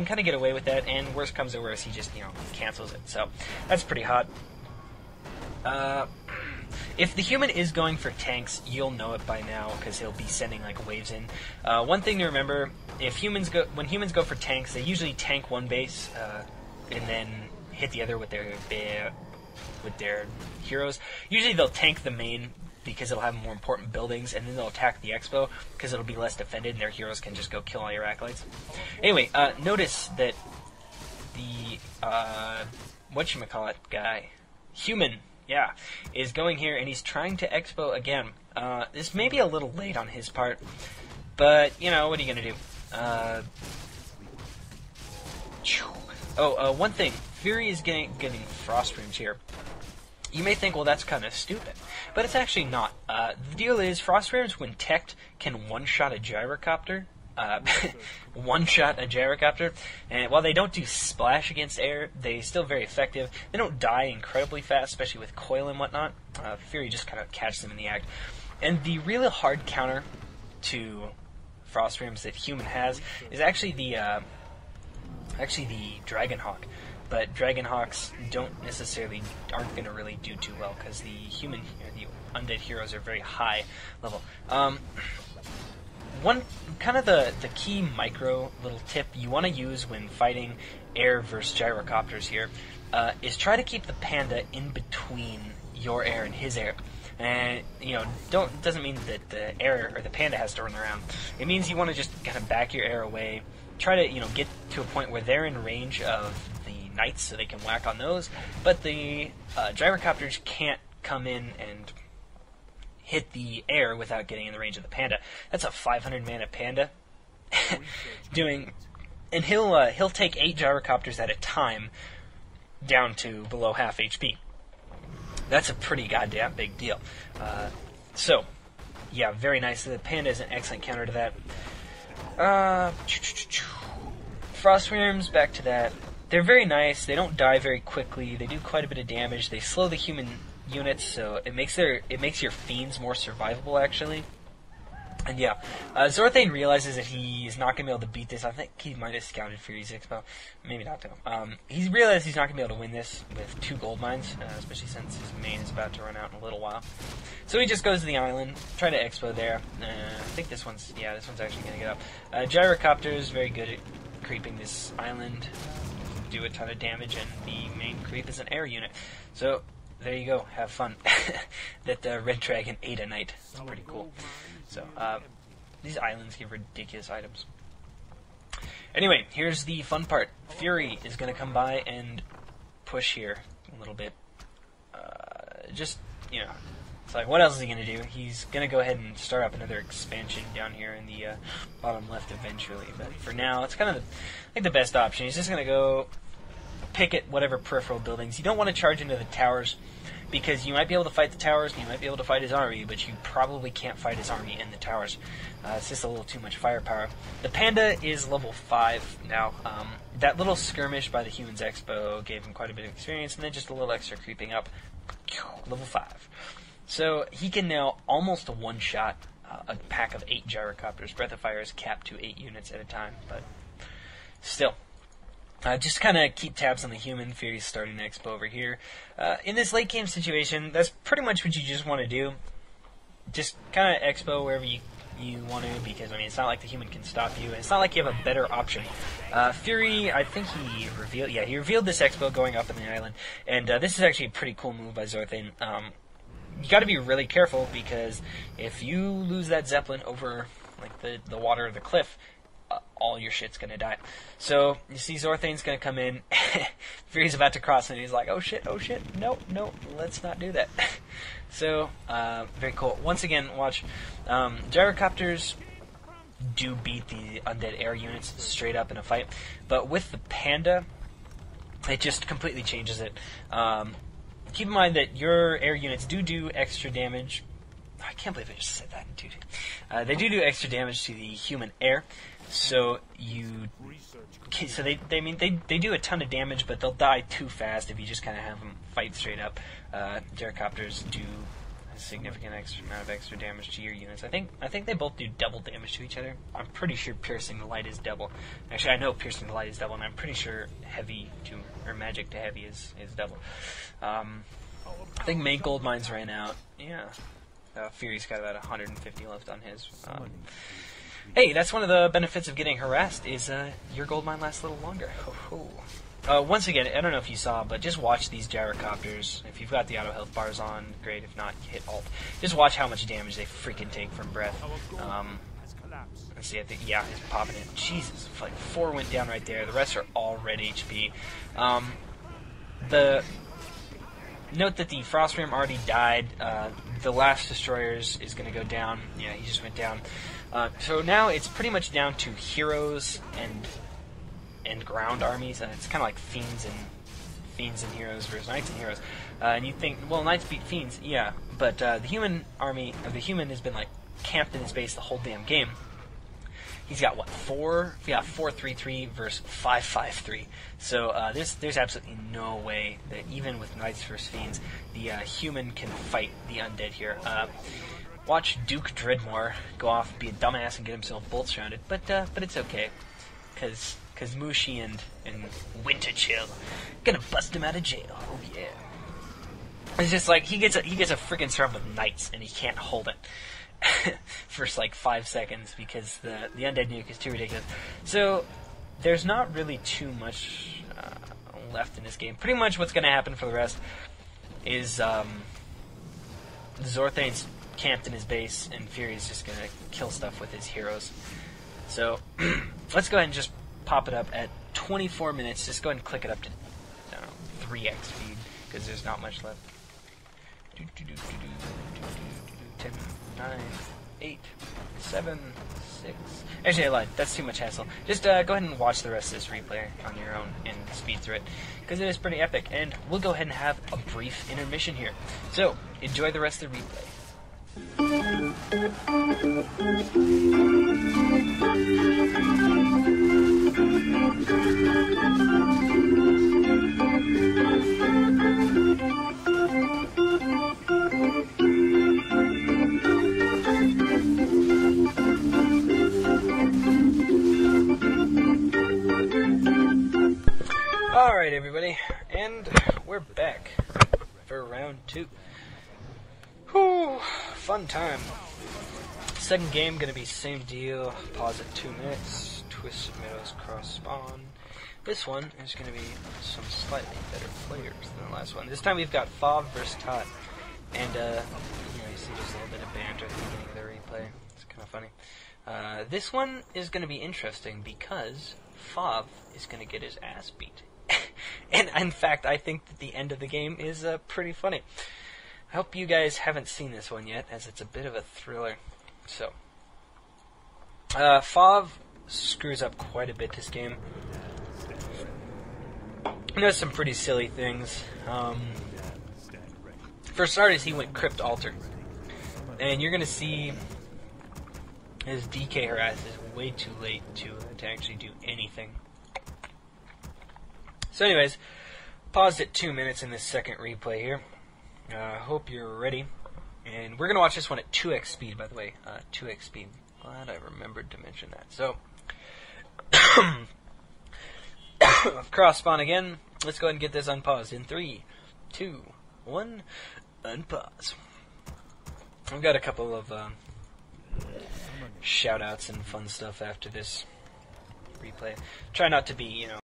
can kind of get away with that, and worst comes to worst, he just, you know, cancels it. So that's pretty hot. If the human is going for tanks, you'll know it by now because he'll be sending like waves in. One thing to remember: when humans go for tanks, they usually tank one base and then hit the other with their heroes. Usually they'll tank the main because it'll have more important buildings, and then they'll attack the expo because it'll be less defended, and their heroes can just go kill all your acolytes. Anyway, notice that the whatchamacallit guy, human. Yeah, is going here, and he's trying to expo again. This may be a little late on his part, but, you know, what are you going to do? One thing. Fury is getting frost rooms here. You may think, well, that's kind of stupid, but it's actually not. The deal is, frost rooms, when teched, can one-shot a gyrocopter. One-shot a gyrocopter, and while they don't do splash against air, they're still very effective. They don't die incredibly fast, especially with coil and whatnot. Fury just kind of catches them in the act. And the really hard counter to frost rims that human has is actually the Dragonhawk. But Dragonhawks aren't going to really do too well because the undead heroes are very high level. One kind of the key micro little tip you want to use when fighting air versus gyrocopters here is try to keep the panda in between your air and his air. And, you know, doesn't mean that the air or the panda has to run around. It means you want to just kind of back your air away. Try to, you know, get to a point where they're in range of the knights so they can whack on those. But the gyrocopters can't come in and hit the air without getting in the range of the panda. That's a 500 mana panda and he'll take 8 gyrocopters at a time down to below half HP. That's a pretty goddamn big deal. So, yeah, very nice. The panda is an excellent counter to that. Frost Worms, back to that. They're very nice. They don't die very quickly. They do quite a bit of damage. They slow the human units, so it makes your fiends more survivable, actually. And yeah, Zorthane realizes that he's not going to be able to beat this. I think he might have scouted Fury's Expo. Maybe not, though. He realized he's not going to be able to win this with 2 gold mines, especially since his main is about to run out in a little while. So he just goes to the island, try to Expo there. I think this one's actually going to get up. Gyrocopter is very good at creeping this island. Do a ton of damage, and the main creep is an air unit. So there you go, have fun. That Red Dragon ate a knight. It's pretty cool. So, these islands give ridiculous items. Anyway, here's the fun part. Fury is going to come by and push here a little bit. Just, you know, it's like, what else is he going to do? He's going to go ahead and start up another expansion down here in the bottom left eventually. But for now, it's kind of, the best option. He's just going to go pick at whatever peripheral buildings. You don't want to charge into the towers, because you might be able to fight the towers and you might be able to fight his army, but you probably can't fight his army in the towers. It's just a little too much firepower. The panda is level 5 now. That little skirmish by the Humans Expo gave him quite a bit of experience, and then just a little extra creeping up. Level 5. So he can now almost one-shot a pack of 8 gyrocopters. Breath of Fire is capped to 8 units at a time, but still. Just kind of keep tabs on the human. Fury's starting to expo over here. In this late game situation, that's pretty much what you just want to do. Just kind of expo wherever you want to, because, I mean, it's not like the human can stop you, and it's not like you have a better option. Fury, I think he revealed this expo going up in the island, and this is actually a pretty cool move by Zorthane. You got to be really careful, because if you lose that Zeppelin over like the water or the cliff, all your shit's gonna die. So you see Zorthane's gonna come in. Fury's about to cross, and he's like, "Oh shit! No, let's not do that." So very cool. Once again, watch. Gyrocopters do beat the undead air units straight up in a fight, but with the panda, it just completely changes it. Keep in mind that your air units do extra damage. I can't believe I just said that. They do extra damage to the human air. So they do a ton of damage, but they'll die too fast if you just kind of have them fight straight up. Gyrocopters do a significant amount of extra damage to your units. I think they both do double damage to each other. I'm pretty sure piercing the light is double. Actually, I know piercing the light is double, and I'm pretty sure magic to heavy is double. I think main gold mines ran out. Yeah. Fury's got about 150 left on his. Hey, that's one of the benefits of getting harassed is your gold mine lasts a little longer. Once again, I don't know if you saw, but just watch these gyrocopters. If you've got the auto health bars on, great. If not, hit Alt. Just watch how much damage they freaking take from breath. Let's see, I think, yeah, he's popping it. Jesus, like 4 went down right there. The rest are all red HP. Note that the Frost Ram already died. The last Destroyers is going to go down. Yeah, he just went down. So now it's pretty much down to heroes and ground armies. It's kind of like fiends and heroes versus knights and heroes. And you think, well, knights beat fiends, yeah, but the human army, or the human, has been like camped in his base the whole damn game. He's got what, 4? We got 4-3-3 versus 5-5-3. So there's absolutely no way that even with knights versus fiends, the human can fight the undead here. Watch Duke Dreadmore go off, be a dumbass, and get himself bolt surrounded, but it's okay, because Mushi and Winterchill gonna bust him out of jail. Oh yeah. It's just like he gets a freaking surround with knights and he can't hold it for like 5 seconds because the undead nuke is too ridiculous. So there's not really too much left in this game. Pretty much what's gonna happen for the rest is Zorthane's camped in his base and Fury's just gonna kill stuff with his heroes. So let's go ahead and just pop it up at 24 minutes. Just go ahead and click it up to 3x speed because there's not much left. 10, 9, 8, 7, 6. Actually, I lied. That's too much hassle. Just go ahead and watch the rest of this replay on your own and speed through it because it is pretty epic. And we'll go ahead and have a brief intermission here. So enjoy the rest of the replay. Alright everybody, and we're back for round 2. Whew, fun time. Second game gonna be same deal, pause at 2 minutes, Twisted Meadows cross spawn. This one is gonna be some slightly better players than the last one. This time we've got Fav versus Todd. And you see just a little bit of banter at the beginning of the replay. It's kinda funny. This one is gonna be interesting because Fav is gonna get his ass beat. And in fact, I think that the end of the game is pretty funny. I hope you guys haven't seen this one yet, as it's a bit of a thriller. So, Fav screws up quite a bit this game. He does some pretty silly things. For starters, he went Crypt Altar. And you're going to see his DK harass is way too late to actually do anything. So anyways, paused at 2 minutes in this second replay here. Hope you're ready. And we're going to watch this one at 2x speed, by the way. 2x speed. Glad I remembered to mention that. So, cross spawn again. Let's go ahead and get this unpaused in 3, 2, 1, unpause. I've got a couple of shout outs and fun stuff after this replay. Try not to be,